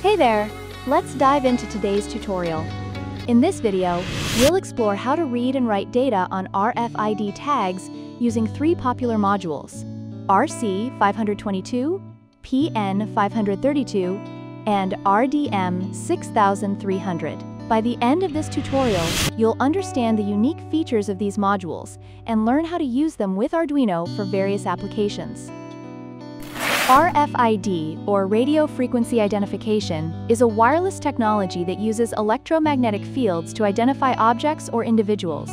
Hey there! Let's dive into today's tutorial. In this video, we'll explore how to read and write data on RFID tags using three popular modules: RC522, PN532, and RDM6300. By the end of this tutorial, you'll understand the unique features of these modules and learn how to use them with Arduino for various applications. RFID, or radio frequency identification, is a wireless technology that uses electromagnetic fields to identify objects or individuals.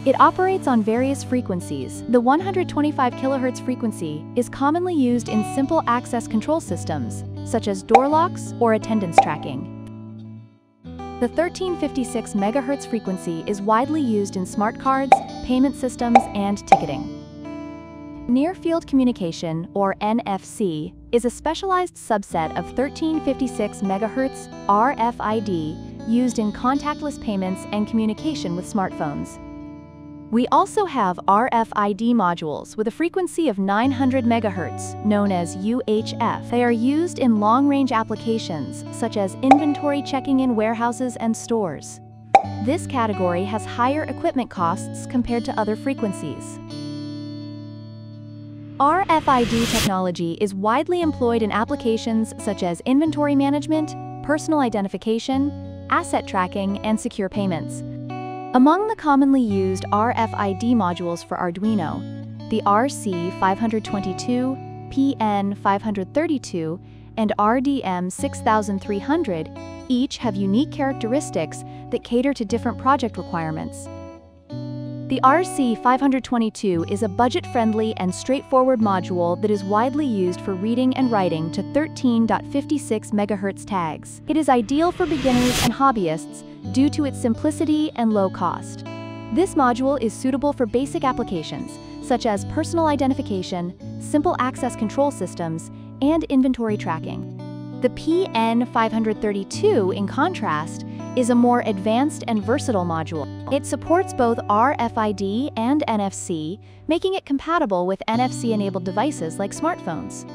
It operates on various frequencies. The 125 kHz frequency is commonly used in simple access control systems, such as door locks or attendance tracking. The 1356 MHz frequency is widely used in smart cards, payment systems, and ticketing. Near-field communication, or NFC, is a specialized subset of 1356 MHz RFID used in contactless payments and communication with smartphones. We also have RFID modules with a frequency of 900 MHz, known as UHF. They are used in long-range applications, such as inventory checking in warehouses and stores. This category has higher equipment costs compared to other frequencies. RFID technology is widely employed in applications such as inventory management, personal identification, asset tracking, and secure payments. Among the commonly used RFID modules for Arduino, the RC522, PN532, and RDM6300 each have unique characteristics that cater to different project requirements. The RC522 is a budget-friendly and straightforward module that is widely used for reading and writing to 13.56 MHz tags. It is ideal for beginners and hobbyists due to its simplicity and low cost. This module is suitable for basic applications, such as personal identification, simple access control systems, and inventory tracking. The PN532, in contrast, is a more advanced and versatile module. It supports both RFID and NFC, making it compatible with NFC-enabled devices like smartphones.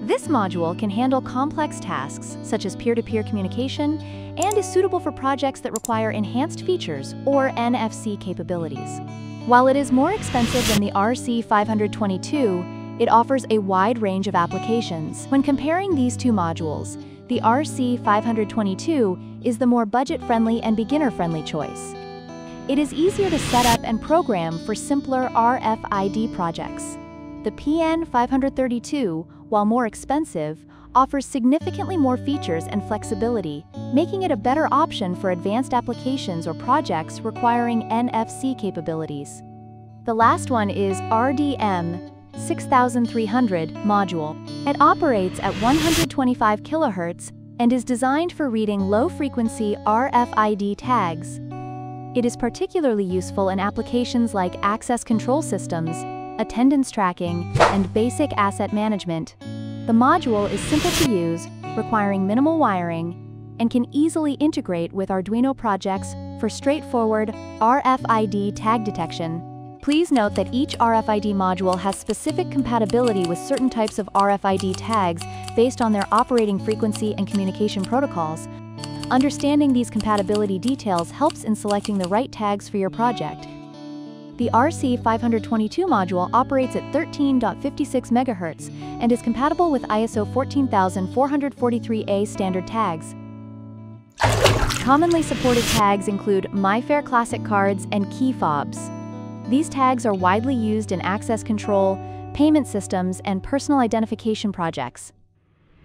This module can handle complex tasks, such as peer-to-peer communication, and is suitable for projects that require enhanced features or NFC capabilities. While it is more expensive than the RC522, it offers a wide range of applications. When comparing these two modules, the RC522 is the more budget-friendly and beginner-friendly choice. It is easier to set up and program for simpler RFID projects. The PN532, while more expensive, offers significantly more features and flexibility, making it a better option for advanced applications or projects requiring NFC capabilities. The last one is RDM6300 module. It operates at 125 kHz and is designed for reading low-frequency RFID tags. It is particularly useful in applications like access control systems, attendance tracking, and basic asset management. The module is simple to use, requiring minimal wiring, and can easily integrate with Arduino projects for straightforward RFID tag detection. Please note that each RFID module has specific compatibility with certain types of RFID tags based on their operating frequency and communication protocols. Understanding these compatibility details helps in selecting the right tags for your project. The RC522 module operates at 13.56 MHz and is compatible with ISO 14443A standard tags. Commonly supported tags include MyFair Classic cards and key fobs. These tags are widely used in access control, payment systems, and personal identification projects.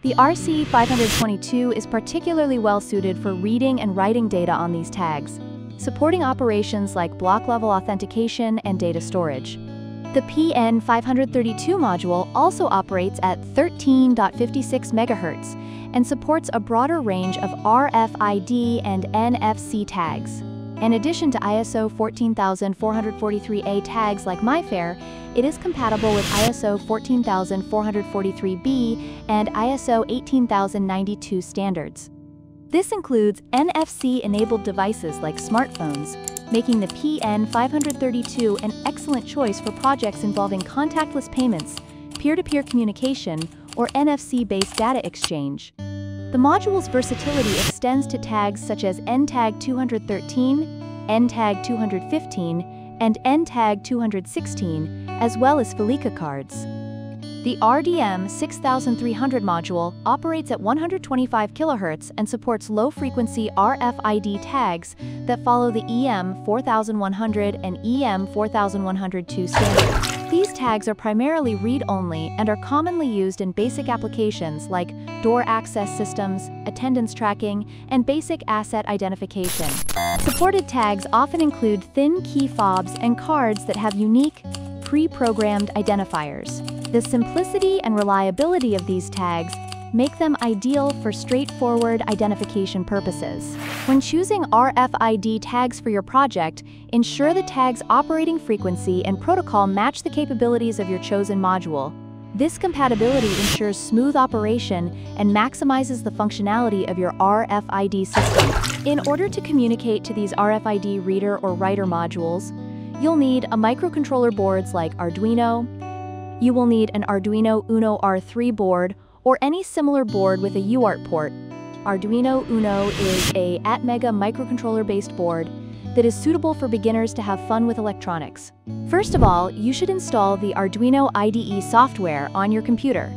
The RC522 is particularly well-suited for reading and writing data on these tags, supporting operations like block-level authentication and data storage. The PN532 module also operates at 13.56 MHz and supports a broader range of RFID and NFC tags. In addition to ISO 14443A tags like MyFair, it is compatible with ISO 14443B and ISO 18092 standards. This includes NFC-enabled devices like smartphones, making the PN532 an excellent choice for projects involving contactless payments, peer-to-peer communication, or NFC-based data exchange. The module's versatility extends to tags such as NTAG213, NTAG215, and NTAG216, as well as electronicarts. The RDM6300 module operates at 125 kHz and supports low-frequency RFID tags that follow the EM4100 and EM4102 standards. These tags are primarily read-only and are commonly used in basic applications like door access systems, attendance tracking, and basic asset identification. Supported tags often include thin key fobs and cards that have unique, pre-programmed identifiers. The simplicity and reliability of these tags make them ideal for straightforward identification purposes. When choosing RFID tags for your project, ensure the tag's operating frequency and protocol match the capabilities of your chosen module. This compatibility ensures smooth operation and maximizes the functionality of your RFID system. In order to communicate to these RFID reader or writer modules, you'll need a microcontroller boards like Arduino. You will need an Arduino Uno R3 board or any similar board with a UART port. Arduino Uno is a Atmega microcontroller-based board that is suitable for beginners to have fun with electronics. First of all, you should install the Arduino IDE software on your computer.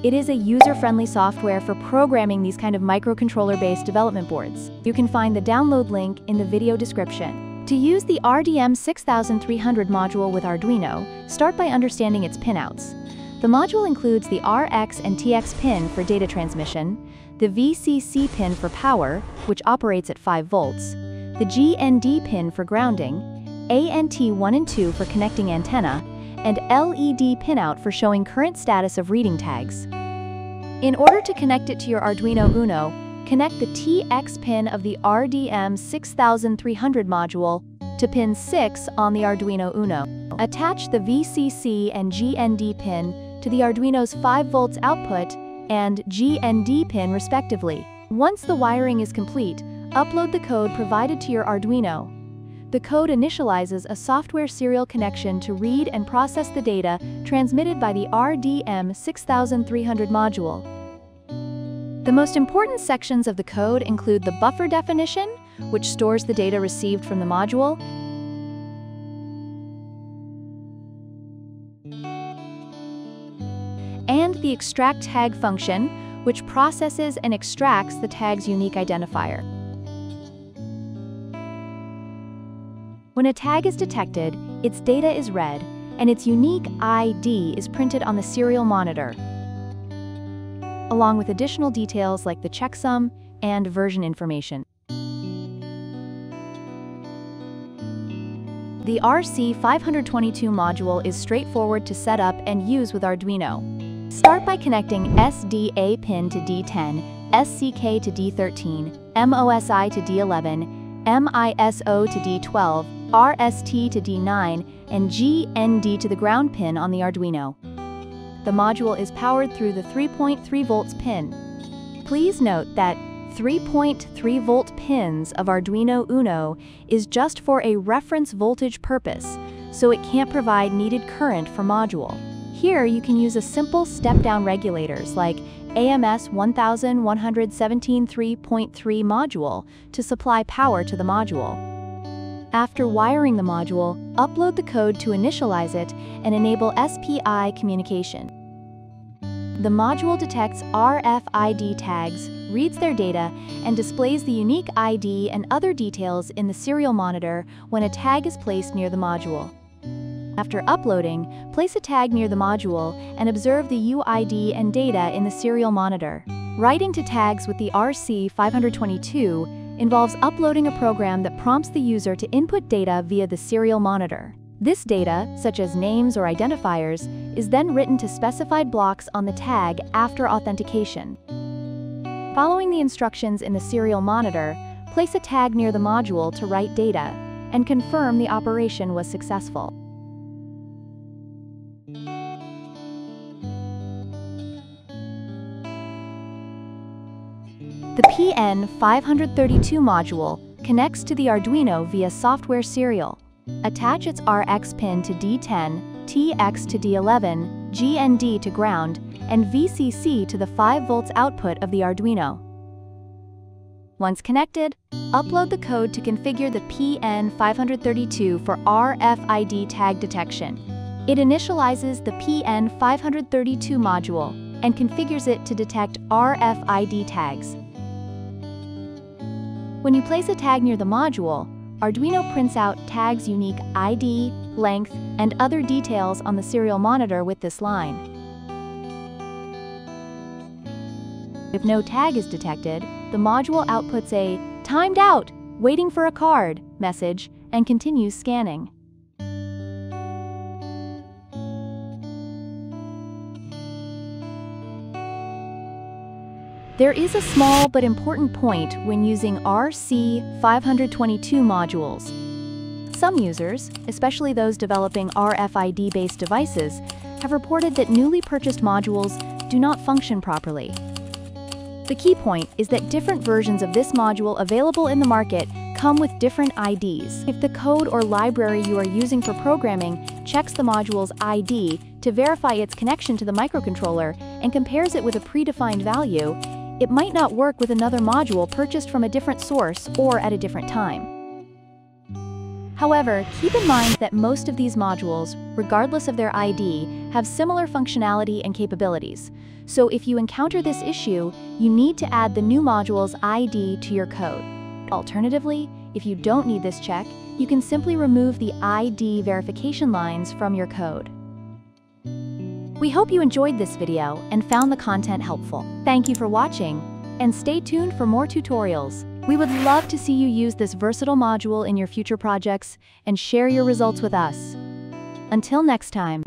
It is a user-friendly software for programming these kind of microcontroller-based development boards. You can find the download link in the video description. To use the RDM6300 module with Arduino, start by understanding its pinouts. The module includes the RX and TX pin for data transmission, the VCC pin for power, which operates at 5 volts, the GND pin for grounding, ANT1 and 2 for connecting antenna, and LED pinout for showing current status of reading tags. In order to connect it to your Arduino Uno, connect the TX pin of the RDM6300 module to pin 6 on the Arduino Uno. Attach the VCC and GND pin to the Arduino's 5 volts output and GND pin respectively. Once the wiring is complete, upload the code provided to your Arduino. The code initializes a software serial connection to read and process the data transmitted by the RDM6300 module. The most important sections of the code include the buffer definition, which stores the data received from the module, and the extract tag function, which processes and extracts the tag's unique identifier. When a tag is detected, its data is read, and its unique ID is printed on the serial monitor, along with additional details like the checksum and version information. The RC522 module is straightforward to set up and use with Arduino. Start by connecting SDA pin to D10, SCK to D13, MOSI to D11, MISO to D12, RST to D9, and GND to the ground pin on the Arduino. The module is powered through the 3.3 volts pin. Please note that 3.3 volt pins of Arduino Uno is just for a reference voltage purpose, so it can't provide needed current for module. Here you can use a simple step-down regulators like AMS 1117 3.3 module to supply power to the module. After wiring the module, upload the code to initialize it and enable SPI communication. The module detects RFID tags, reads their data, and displays the unique ID and other details in the serial monitor when a tag is placed near the module. After uploading, place a tag near the module and observe the UID and data in the serial monitor. Writing to tags with the RC522 involves uploading a program that prompts the user to input data via the serial monitor. This data, such as names or identifiers, is then written to specified blocks on the tag after authentication. Following the instructions in the serial monitor, place a tag near the module to write data and confirm the operation was successful. The PN532 module connects to the Arduino via software serial. Attach its RX pin to D10, TX to D11, GND to ground, and VCC to the 5 volts output of the Arduino. Once connected, upload the code to configure the PN532 for RFID tag detection. It initializes the PN532 module and configures it to detect RFID tags. When you place a tag near the module, Arduino prints out tag's unique ID, length, and other details on the serial monitor with this line. If no tag is detected, the module outputs a "timed out, waiting for a card" message and continues scanning. There is a small but important point when using RC522 modules. Some users, especially those developing RFID-based devices, have reported that newly purchased modules do not function properly. The key point is that different versions of this module available in the market come with different IDs. If the code or library you are using for programming checks the module's ID to verify its connection to the microcontroller and compares it with a predefined value, it might not work with another module purchased from a different source or at a different time. However, keep in mind that most of these modules, regardless of their ID, have similar functionality and capabilities. So if you encounter this issue, you need to add the new module's ID to your code. Alternatively, if you don't need this check, you can simply remove the ID verification lines from your code. We hope you enjoyed this video and found the content helpful. Thank you for watching, and stay tuned for more tutorials. We would love to see you use this versatile module in your future projects and share your results with us. Until next time.